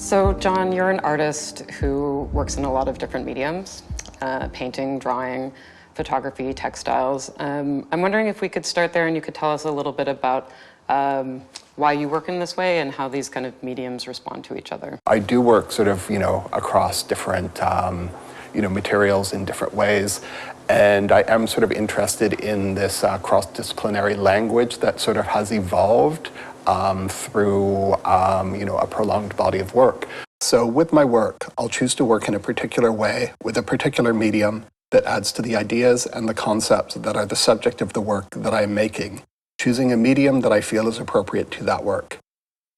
So, John, you're an artist who works in a lot of different mediums, painting, drawing, photography, textiles. I'm wondering if we could start there and you could tell us a little bit about why you work in this way and how these kind of mediums respond to each other. I do work sort of, across different, materials in different ways. And I am sort of interested in this cross-disciplinary language that sort of has evolved through, a prolonged body of work. So with my work, I'll choose to work in a particular way with a particular medium that adds to the ideas and the concepts that are the subject of the work that I am making, choosing a medium that I feel is appropriate to that work.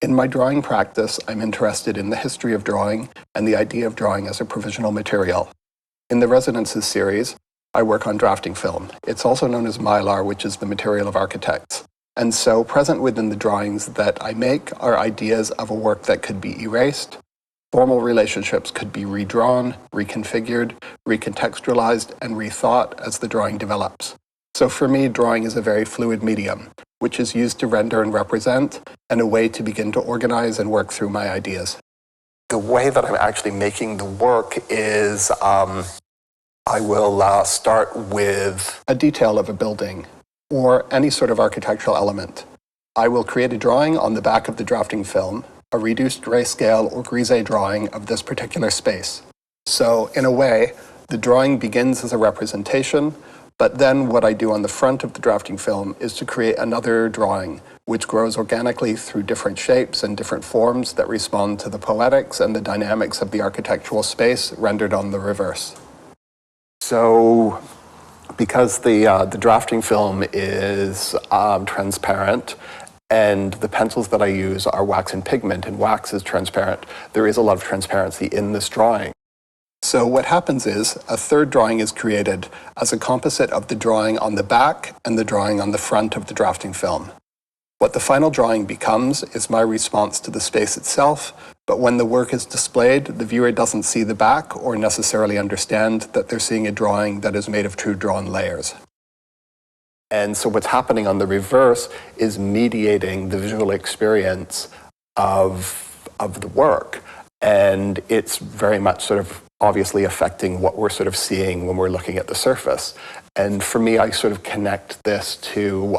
In my drawing practice, I'm interested in the history of drawing and the idea of drawing as a provisional material. In the Resonances series, I work on drafting film. It's also known as mylar, which is the material of architects. And so present within the drawings that I make are ideas of a work that could be erased. Formal relationships could be redrawn, reconfigured, recontextualized, and rethought as the drawing develops. So for me, drawing is a very fluid medium, which is used to render and represent, and a way to begin to organize and work through my ideas. The way that I'm actually making the work is I will start with a detail of a building or any sort of architectural element. I will create a drawing on the back of the drafting film, a reduced grayscale or grise drawing of this particular space. So in a way, the drawing begins as a representation, but then what I do on the front of the drafting film is to create another drawing, which grows organically through different shapes and different forms that respond to the poetics and the dynamics of the architectural space rendered on the reverse. So because the drafting film is transparent, and the pencils that I use are wax and pigment, and wax is transparent, there is a lot of transparency in this drawing. So what happens is a third drawing is created as a composite of the drawing on the back and the drawing on the front of the drafting film. What the final drawing becomes is my response to the space itself, but when the work is displayed, the viewer doesn't see the back or necessarily understand that they're seeing a drawing that is made of two drawn layers. And so what's happening on the reverse is mediating the visual experience of the work. And it's very much sort of obviously affecting what we're sort of seeing when we're looking at the surface. And for me, I sort of connect this to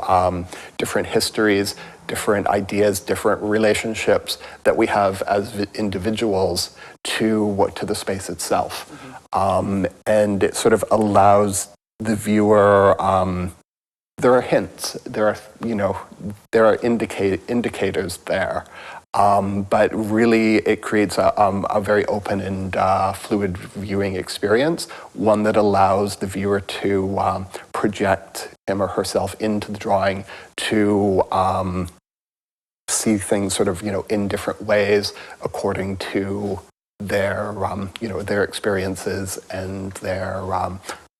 different histories, different ideas, different relationships that we have as individuals to the space itself. And it sort of allows the viewer, there are hints, there are indicators there. But really it creates a very open and fluid viewing experience, one that allows the viewer to project him or herself into the drawing, to see things sort of, in different ways according to their, their experiences and their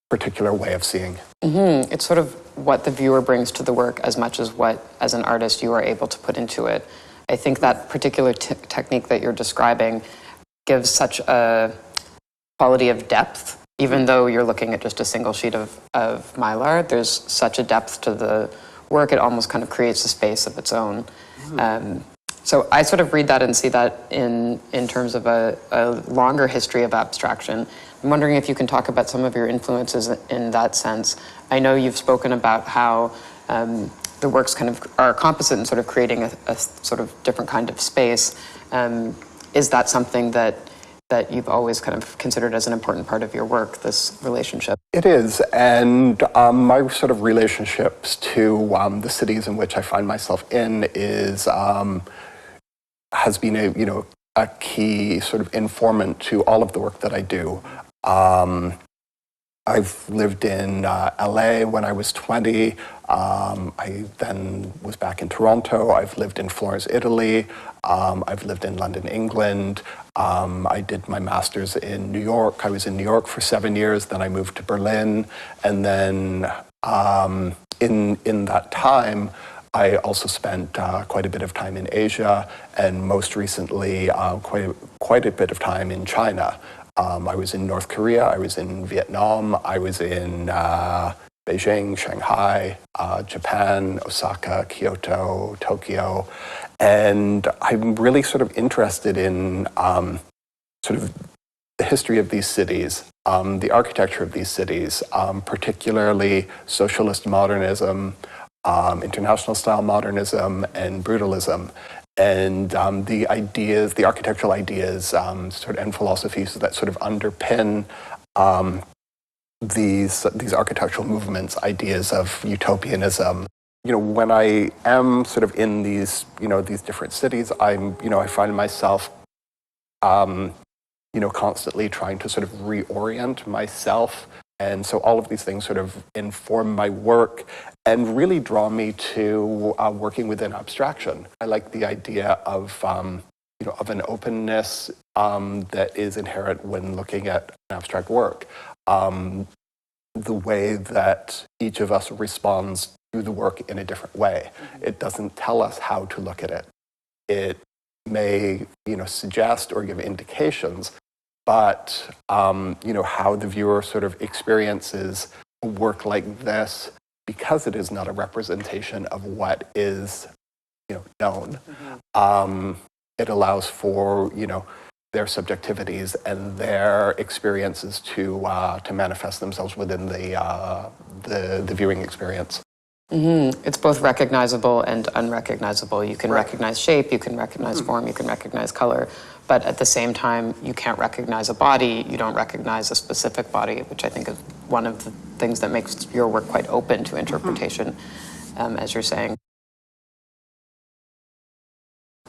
particular way of seeing. Mm-hmm. It's sort of what the viewer brings to the work as much as what, as an artist, you are able to put into it. I think that particular technique that you're describing gives such a quality of depth, even though you're looking at just a single sheet of mylar. There's such a depth to the work, it almost kind of creates a space of its own. So I sort of read that and see that in terms of a longer history of abstraction. I'm wondering if you can talk about some of your influences in that sense. I know you've spoken about how the works kind of are composite in sort of creating a sort of different kind of space. Is that something that you've always kind of considered as an important part of your work, this relationship? It is, and my sort of relationships to the cities in which I find myself in has been a key sort of informant to all of the work that I do. I've lived in LA when I was 20. I then was back in Toronto. I've lived in Florence, Italy. I've lived in London, England. I did my master's in New York. I was in New York for 7 years. Then I moved to Berlin. And then in that time, I also spent quite a bit of time in Asia, and most recently quite a bit of time in China. I was in North Korea, I was in Vietnam, I was in Beijing, Shanghai, Japan, Osaka, Kyoto, Tokyo. And I'm really sort of interested in sort of the history of these cities, the architecture of these cities, particularly socialist modernism, international style modernism, and brutalism. And the ideas, the architectural ideas sort of, and philosophies that sort of underpin these architectural movements, ideas of utopianism. You know, when I am sort of in these, these different cities, I find myself, constantly trying to sort of reorient myself. And so all of these things sort of inform my work and really draw me to working within abstraction. I like the idea of, of an openness that is inherent when looking at an abstract work. The way that each of us responds to the work in a different way. It doesn't tell us how to look at it. It may, suggest or give indications, but, how the viewer sort of experiences a work like this, because it is not a representation of what is, known, it allows for, their subjectivities and their experiences to manifest themselves within the viewing experience. It's both recognizable and unrecognizable. You can recognize shape, you can recognize form, you can recognize color, but at the same time, you can't recognize a body, you don't recognize a specific body, which I think is one of the things that makes your work quite open to interpretation, as you're saying.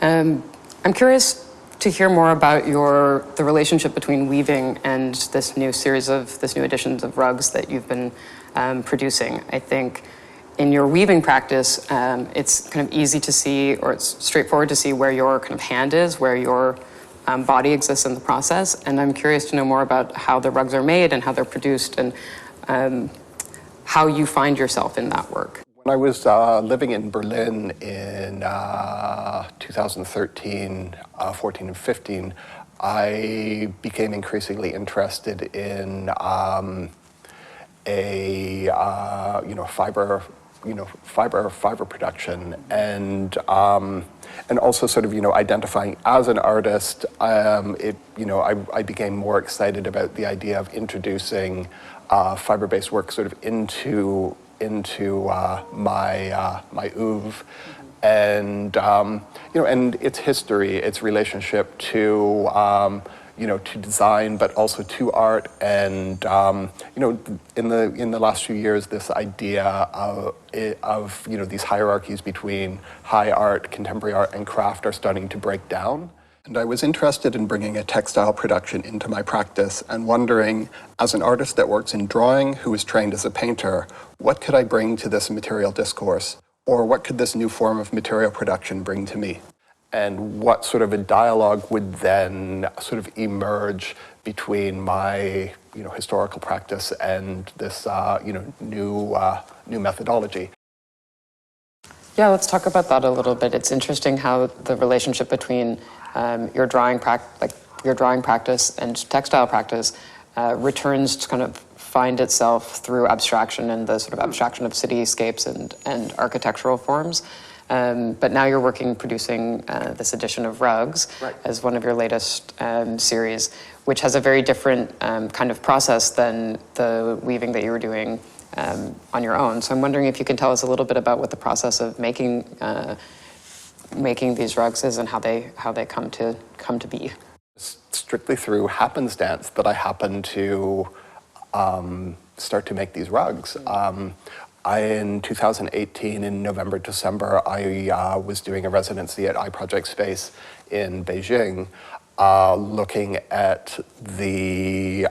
I'm curious to hear more about the relationship between weaving and this new editions of rugs that you've been producing. I think in your weaving practice, it's kind of easy to see, or it's straightforward to see where your kind of hand is, where your body exists in the process. And I'm curious to know more about how the rugs are made and how they're produced and how you find yourself in that work. When I was living in Berlin in 2013, 14 and 15, I became increasingly interested in fiber production and also sort of identifying as an artist. I became more excited about the idea of introducing fiber-based work sort of into my oeuvre, and and its history, its relationship to to design, but also to art, and in the last few years, this idea of these hierarchies between high art, contemporary art, and craft are starting to break down. And I was interested in bringing a textile production into my practice and wondering, as an artist that works in drawing, who is trained as a painter, what could I bring to this material discourse? Or what could this new form of material production bring to me? And what sort of a dialogue would then sort of emerge between my historical practice and this new methodology? Yeah, let's talk about that a little bit. It's interesting how the relationship between your drawing practice and textile practice returns to kind of find itself through abstraction and the sort of abstraction of cityscapes and architectural forms. But now you're producing this edition of Rugs as one of your latest series, which has a very different kind of process than the weaving that you were doing on your own. So I'm wondering if you can tell us a little bit about what the process of making these rugs is and how they come to be. Strictly through happenstance that I happened to start to make these rugs. In 2018, in November, December, I was doing a residency at iProject Space in Beijing, looking at the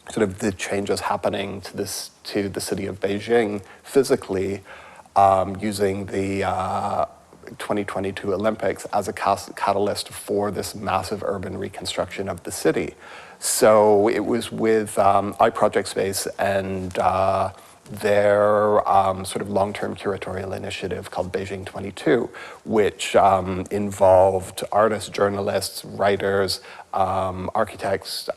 sort of the changes happening to the city of Beijing physically, using the 2022 Olympics as a catalyst for this massive urban reconstruction of the city. So it was with iProject Space and their sort of long-term curatorial initiative called Beijing 22, which involved artists, journalists, writers, architects,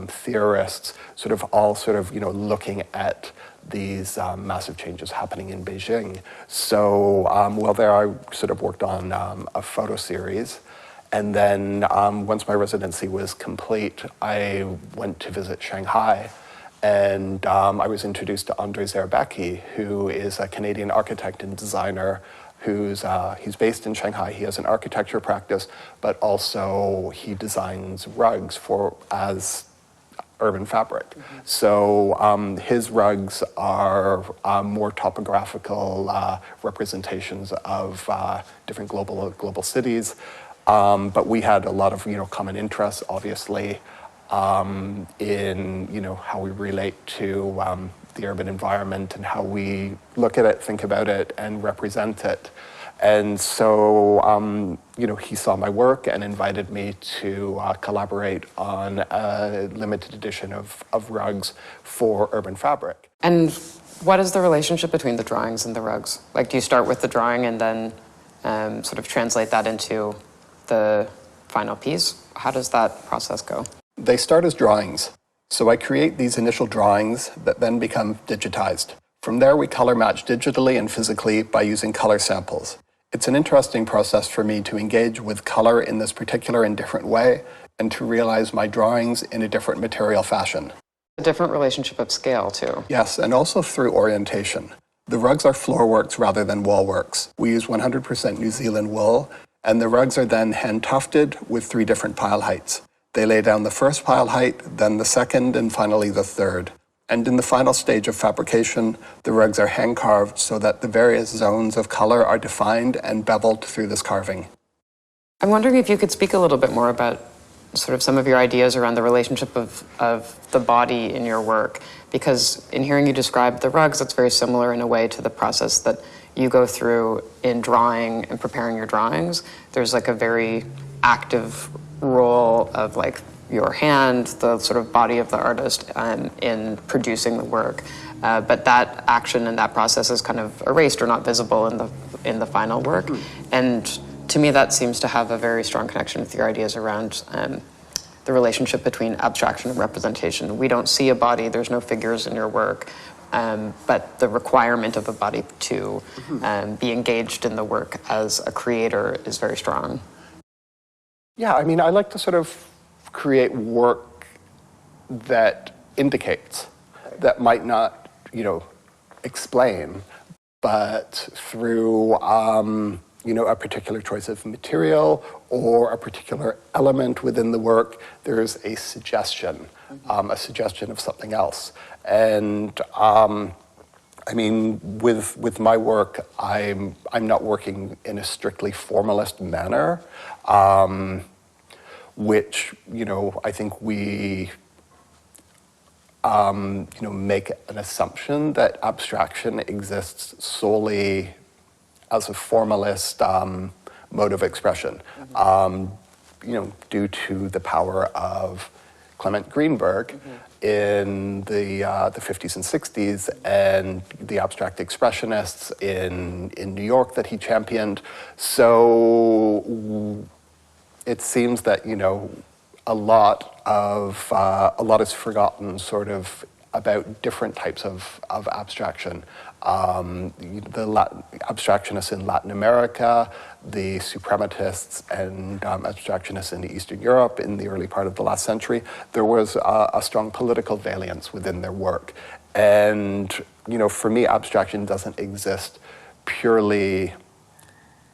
theorists, sort of all sort of looking at these massive changes happening in Beijing. So while there I sort of worked on a photo series. And then once my residency was complete, I went to visit Shanghai. And I was introduced to André Zerbecki, who is a Canadian architect and designer he's based in Shanghai. He has an architecture practice, but also he designs rugs as urban fabric. Mm-hmm. So his rugs are more topographical representations of different global cities. But we had a lot of common interests, obviously, in how we relate to the urban environment and how we look at it, think about it, and represent it. And so, he saw my work and invited me to collaborate on a limited edition of rugs for Urban Fabric. And what is the relationship between the drawings and the rugs? Like, do you start with the drawing and then sort of translate that into the final piece? How does that process go? They start as drawings. So I create these initial drawings that then become digitized. From there, we color match digitally and physically by using color samples. It's an interesting process for me to engage with color in this particular and different way and to realize my drawings in a different material fashion. A different relationship of scale, too. Yes, and also through orientation. The rugs are floor works rather than wall works. We use 100% New Zealand wool, and the rugs are then hand tufted with 3 different pile heights. They lay down the first pile height, then the second, and finally the third. And in the final stage of fabrication, the rugs are hand carved so that the various zones of color are defined and beveled through this carving. I'm wondering if you could speak a little bit more about sort of some of your ideas around the relationship of the body in your work, because in hearing you describe the rugs, it's very similar in a way to the process that you go through in drawing and preparing your drawings. There's like a very active role of like your hand, the sort of body of the artist in producing the work, but that action and that process is kind of erased or not visible in the final work. And to me, that seems to have a very strong connection with your ideas around the relationship between abstraction and representation. We don't see a body, there's no figures in your work, but the requirement of a body to be engaged in the work as a creator is very strong. Yeah, I mean, I like to sort of create work that indicates, that might not, explain, but through, a particular choice of material or a particular element within the work, there's a suggestion of something else. And I mean, with my work, I'm not working in a strictly formalist manner, which I think we make an assumption that abstraction exists solely as a formalist mode of expression, due to the power of Clement Greenberg in the 50s and 60s and the abstract expressionists in New York that he championed. So it seems that, a lot is forgotten sort of about different types of abstraction. The abstractionists in Latin America, the suprematists and abstractionists in Eastern Europe in the early part of the last century, there was a strong political valence within their work. And, for me, abstraction doesn't exist purely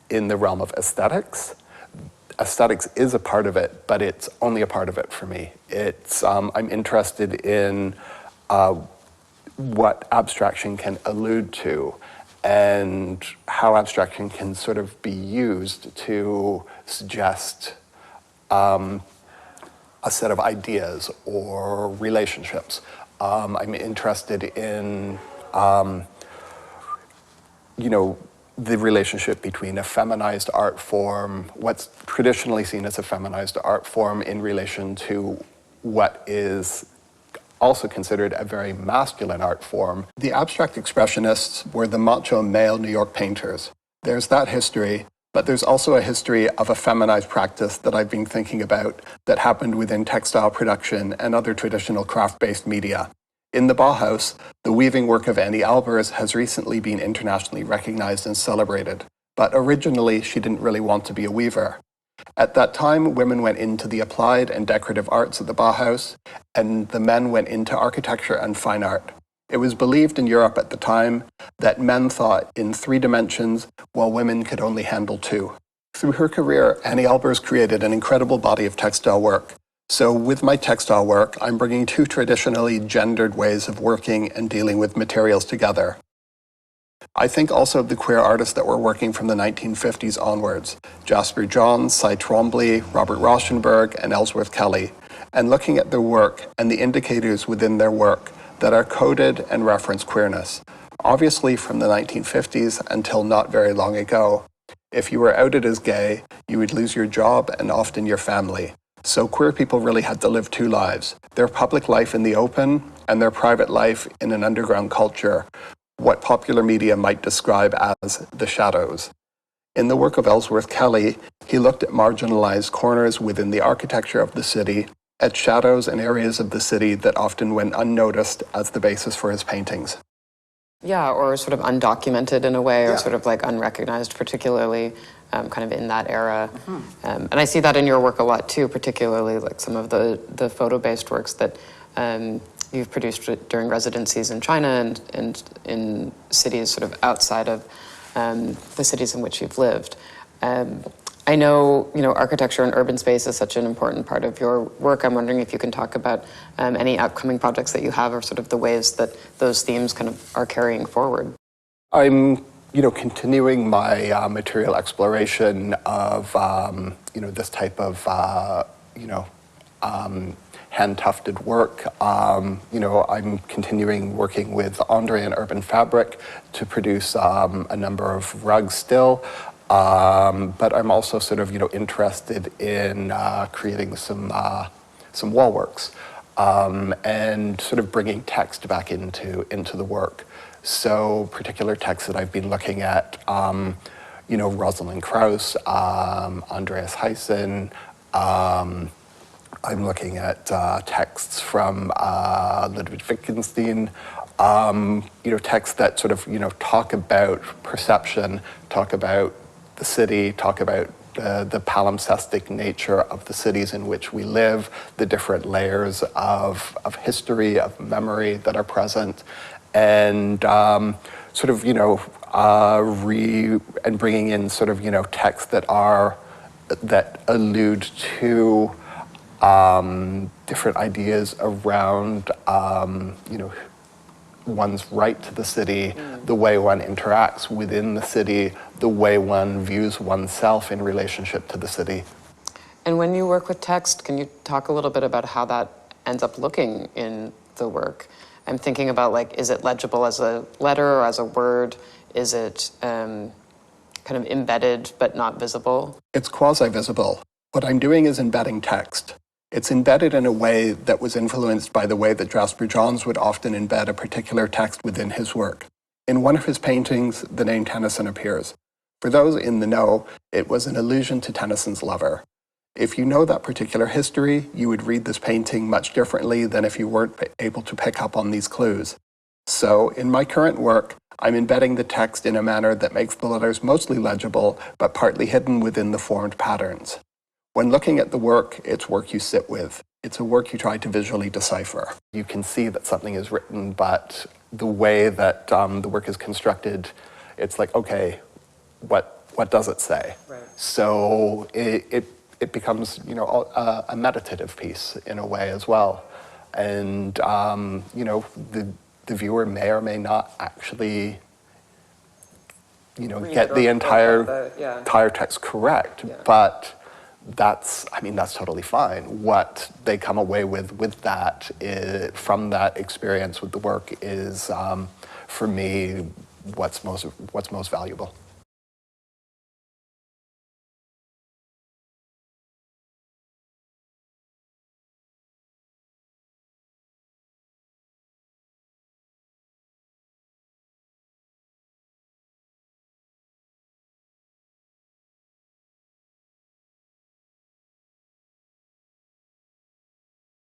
in the realm of aesthetics. Aesthetics is a part of it, but it's only a part of it for me. It's I'm interested in what abstraction can allude to and how abstraction can sort of be used to suggest a set of ideas or relationships. I'm interested in, the relationship between a feminized art form, what's traditionally seen as a feminized art form, in relation to what is also considered a very masculine art form. The abstract expressionists were the macho male New York painters. There's that history, but there's also a history of a feminized practice that I've been thinking about that happened within textile production and other traditional craft-based media. In the Bauhaus, the weaving work of Annie Albers has recently been internationally recognized and celebrated, but originally she didn't really want to be a weaver. At that time, women went into the applied and decorative arts of the Bauhaus, and the men went into architecture and fine art. It was believed in Europe at the time that men thought in 3 dimensions, while women could only handle 2. Through her career, Annie Albers created an incredible body of textile work. So with my textile work, I'm bringing 2 traditionally gendered ways of working and dealing with materials together. I think also of the queer artists that were working from the 1950s onwards, Jasper Johns, Cy Twombly, Robert Rauschenberg, and Ellsworth Kelly, and looking at their work and the indicators within their work that are coded and reference queerness. Obviously from the 1950s until not very long ago, if you were outed as gay, you would lose your job and often your family. So queer people really had to live 2 lives, their public life in the open and their private life in an underground culture, what popular media might describe as the shadows. In the work of Ellsworth Kelly, he looked at marginalized corners within the architecture of the city, at shadows and areas of the city that often went unnoticed as the basis for his paintings. Yeah, or sort of undocumented in a way, or Yeah. sort of like unrecognized, particularly kind of in that era. And I see that in your work a lot too, particularly like some of the photo-based works that you've produced during residencies in China and in cities sort of outside of the cities in which you've lived. I know, architecture and urban space is such an important part of your work. I'm wondering if you can talk about any upcoming projects that you have, or sort of the ways that those themes kind of are carrying forward. I'm, continuing my material exploration of, this type of, hand-tufted work. I'm continuing working with Andre and Urban Fabric to produce a number of rugs still. But I'm also sort of, interested in creating some wall works and sort of bringing text back into the work. So particular texts that I've been looking at, Rosalind Krauss, Andreas Heissen. I'm looking at texts from Ludwig Wittgenstein. Texts that sort of, talk about perception, talk about the city, talk about the palimpsestic nature of the cities in which we live, the different layers of history, of memory that are present, and sort of, and bringing in sort of, texts that allude to different ideas around, one's right to the city, the way one interacts within the city, the way one views oneself in relationship to the city. And when you work with text, can you talk a little bit about how that ends up looking in the work? I'm thinking about, like, is it legible as a letter or as a word? Is it kind of embedded but not visible? It's quasi-visible. What I'm doing is embedding text. It's embedded in a way that was influenced by the way that Jasper Johns would often embed a particular text within his work. In one of his paintings, the name Tennyson appears. For those in the know, it was an allusion to Tennyson's lover. If you know that particular history, you would read this painting much differently than if you weren't able to pick up on these clues. So, in my current work, I'm embedding the text in a manner that makes the letters mostly legible, but partly hidden within the formed patterns. When looking at the work, it's work you sit with. It's a work you try to visually decipher. You can see that something is written, but the way that the work is constructed, it's like, okay, what does it say? Right. So it becomes, a meditative piece in a way as well. And, the viewer may or may not actually, get the entire text correct, but that's totally fine. What they come away with that from that experience with the work is, for me, what's most valuable.